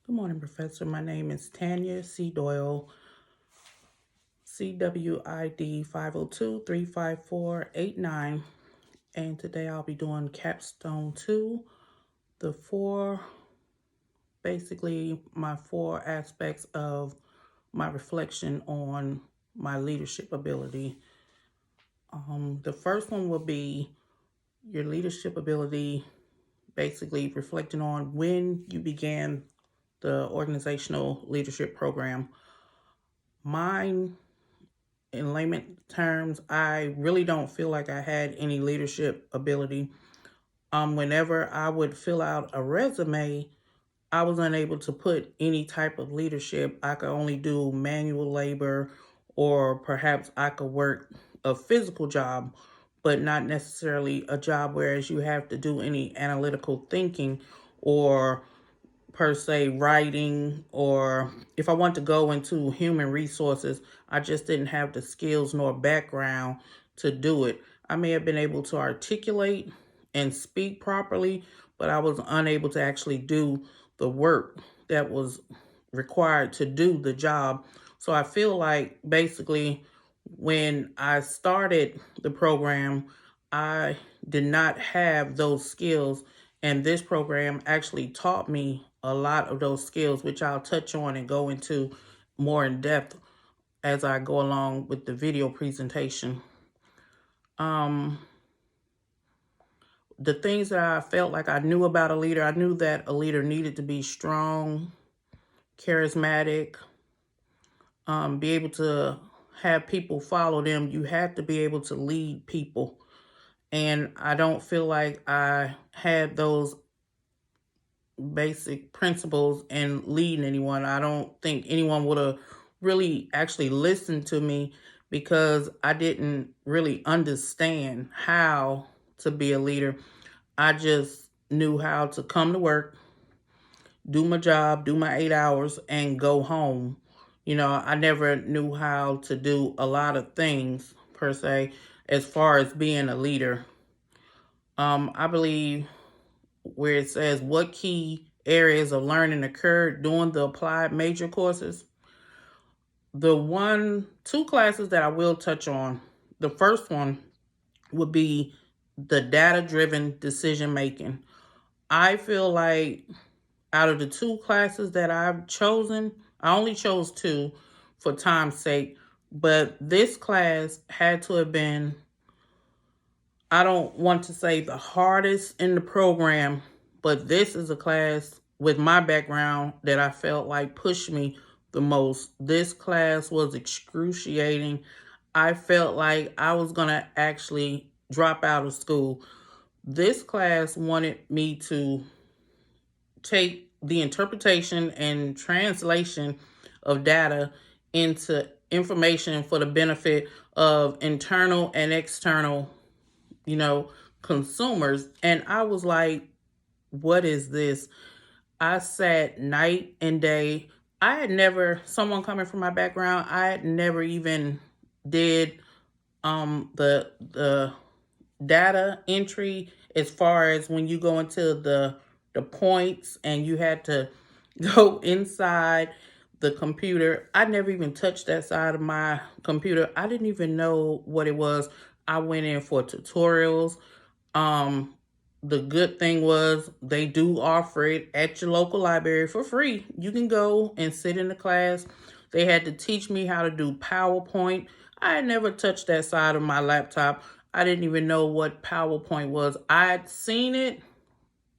Good morning, Professor. My name is Tanya C. Doyle, CWID 502-354-89. And today I'll be doing Capstone 2, basically my four aspects of my reflection on my leadership ability. The first one will be your leadership ability, basically reflecting on when you began the organizational leadership program. Mine, in layman terms, I really don't feel like I had any leadership ability. Whenever I would fill out a resume, I was unable to put any type of leadership. I could only do manual labor, or perhaps I could work a physical job, but not necessarily a job whereas you have to do any analytical thinking or per se writing, or if I want to go into human resources, I just didn't have the skills nor background to do it. I may have been able to articulate and speak properly, but I was unable to actually do the work that was required to do the job. So I feel like basically when I started the program, I did not have those skills, and this program actually taught me a lot of those skills, which I'll touch on and go into more in depth as I go along with the video presentation. The things that I felt like I knew about a leader, I knew that a leader needed to be strong, charismatic, be able to have people follow them. You have to be able to lead people. And I don't feel like I had those basic principles in leading anyone. I don't think anyone would have really actually listened to me because I didn't really understand how to be a leader. I just knew how to come to work, do my job, do my 8 hours, and go home. I never knew how to do a lot of things per se as far as being a leader. I believe where it says what key areas of learning occurred during the applied major courses. The two classes that I will touch on, the first one would be the data-driven decision making. I feel like out of the two classes that I've chosen, I only chose two for time's sake, but this class had to have been, I don't want to say the hardest in the program, but this is a class with my background that I felt like pushed me the most. This class was excruciating. I felt like I was going to actually drop out of school. This class wanted me to take the interpretation and translation of data into information for the benefit of internal and external consumers. And I was like, what is this? I sat night and day. Someone coming from my background, I had never even did the data entry as far as when you go into the points and you had to go inside the computer. I never even touched that side of my computer. I didn't even know what it was. I went in for tutorials. The good thing was they do offer it at your local library for free. You can go and sit in the class. They had to teach me how to do PowerPoint. I had never touched that side of my laptop. I didn't even know what PowerPoint was. I'd seen it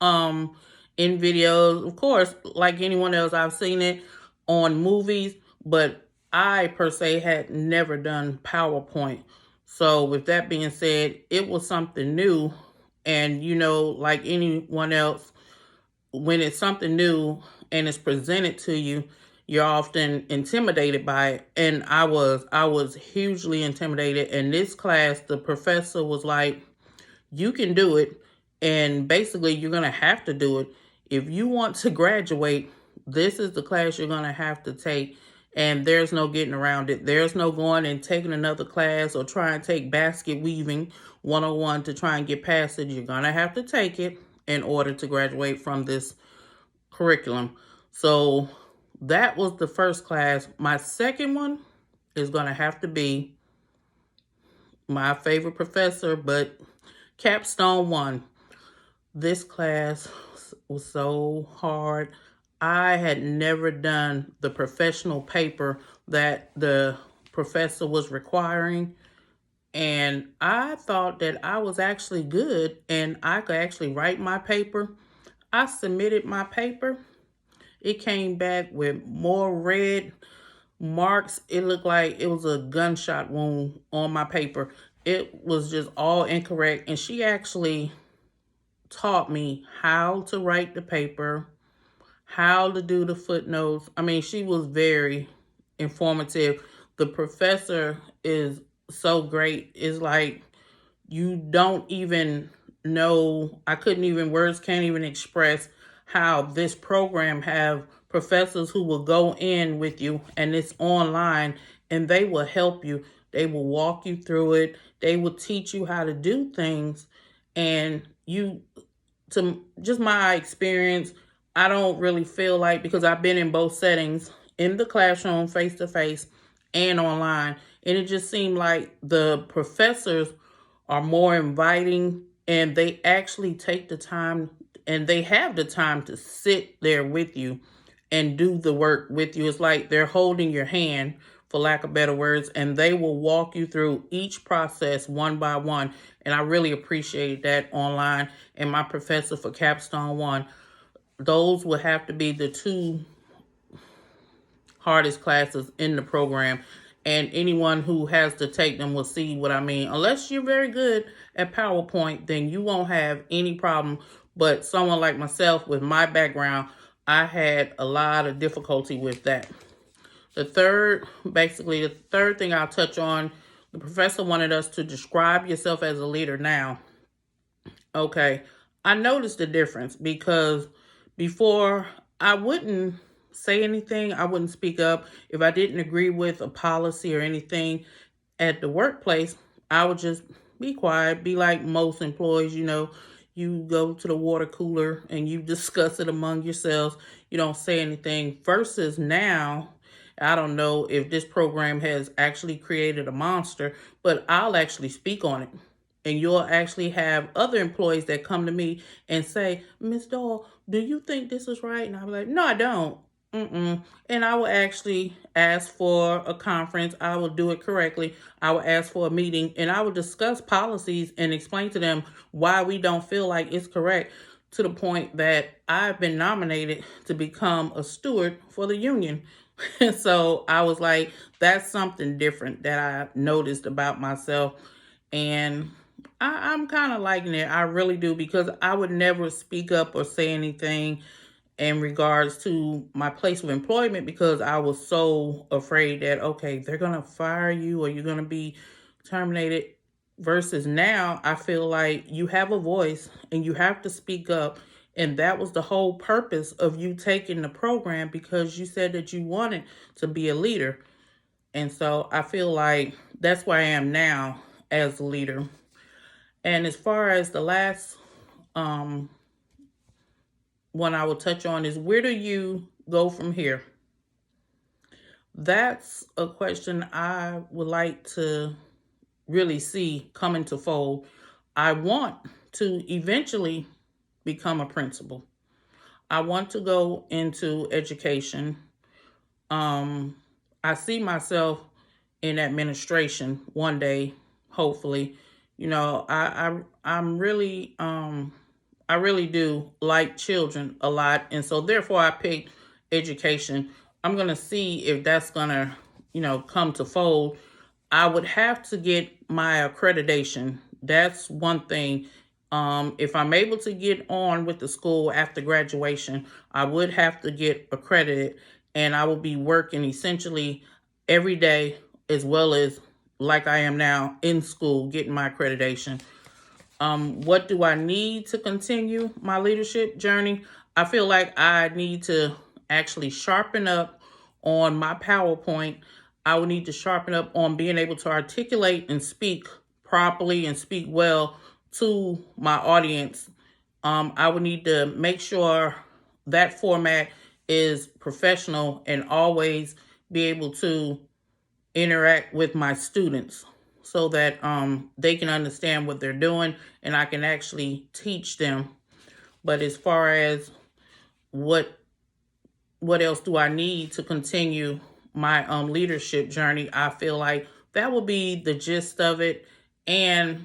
in videos, of course, like anyone else. I've seen it on movies, but I per se had never done PowerPoint. So with that being said, it was something new. And like anyone else, when it's something new and it's presented to you, you're often intimidated by it. And I was hugely intimidated. In this class, the professor was like, you can do it. And basically, you're going to have to do it. If you want to graduate, this is the class you're going to have to take. And there's no getting around it. There's no going and taking another class or try and take basket weaving 101 to try and get past it. You're going to have to take it in order to graduate from this curriculum. So that was the first class. My second one is going to have to be my favorite professor, but Capstone 1. This class was so hard. I had never done the professional paper that the professor was requiring. And I thought that I was actually good and I could actually write my paper. I submitted my paper. It came back with more red marks. It looked like it was a gunshot wound on my paper. It was just all incorrect. And she actually taught me how to write the paper, how to do the footnotes. I mean, she was very informative. The professor is so great. It's like you don't even know, I couldn't even, words can't even express how this program have professors who will go in with you, and it's online, and they will help you. They will walk you through it. They will teach you how to do things. And you, to just my experience, I don't really feel like, because I've been in both settings, in the classroom, face to face, and online, and it just seemed like the professors are more inviting, and they actually take the time and they have the time to sit there with you and do the work with you. It's like they're holding your hand, for lack of better words, and they will walk you through each process one by one. And I really appreciate that online. And my professor for Capstone 1, those will have to be the two hardest classes in the program. And anyone who has to take them will see what I mean. Unless you're very good at PowerPoint, then you won't have any problem. But someone like myself, with my background, I had a lot of difficulty with that. The third thing I'll touch on, the professor wanted us to describe yourself as a leader. Now, okay, I noticed the difference, because before I wouldn't say anything. I wouldn't speak up. If I didn't agree with a policy or anything at the workplace, I would just be quiet, be like most employees. You go to the water cooler and you discuss it among yourselves. You don't say anything. Versus now, I don't know if this program has actually created a monster, but I'll actually speak on it. And you'll actually have other employees that come to me and say, Miss Doyle, do you think this is right? And I'll be like, no, I don't. And I will actually ask for a conference. I will do it correctly. I will ask for a meeting, and I will discuss policies and explain to them why we don't feel like it's correct, to the point that I've been nominated to become a steward for the union. So I was like, that's something different that I noticed about myself. And I'm kind of liking it. I really do, because I would never speak up or say anything in regards to my place of employment, because I was so afraid that, okay, they're going to fire you or you're going to be terminated. Versus now, I feel like you have a voice and you have to speak up. And that was the whole purpose of you taking the program, because you said that you wanted to be a leader. And so I feel like that's where I am now as a leader. And as far as the last one I will touch on is, where do you go from here? That's a question I would like to really see come into fold. I want to eventually become a principal. I want to go into education. I see myself in administration one day, hopefully. I'm really I really do like children a lot, and so therefore I picked education. I'm gonna see if that's gonna, come to fold. I would have to get my accreditation. That's one thing. If I'm able to get on with the school after graduation, I would have to get accredited, and I will be working essentially every day, as well as like I am now in school, getting my accreditation. What do I need to continue my leadership journey? I feel like I need to actually sharpen up on my PowerPoint. I would need to sharpen up on being able to articulate and speak properly and speak well to my audience. I would need to make sure that format is professional and always be able to interact with my students so that they can understand what they're doing and I can actually teach them. But as far as what else do I need to continue my leadership journey, I feel like that will be the gist of it. And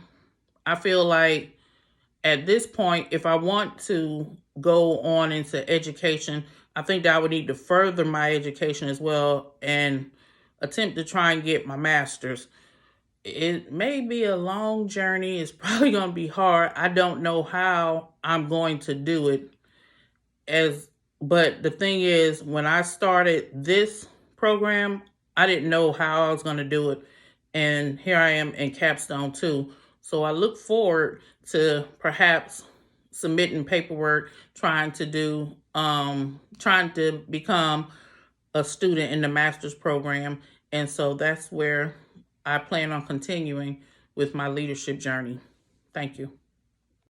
I feel like at this point, if I want to go on into education, I think that I would need to further my education as well and attempt to try and get my master's. It may be a long journey. It's probably going to be hard. I don't know how I'm going to do it. But the thing is, when I started this program, I didn't know how I was going to do it. And here I am in Capstone too. So I look forward to perhaps submitting paperwork, trying to become a student in the master's program. And so that's where I plan on continuing with my leadership journey. Thank you.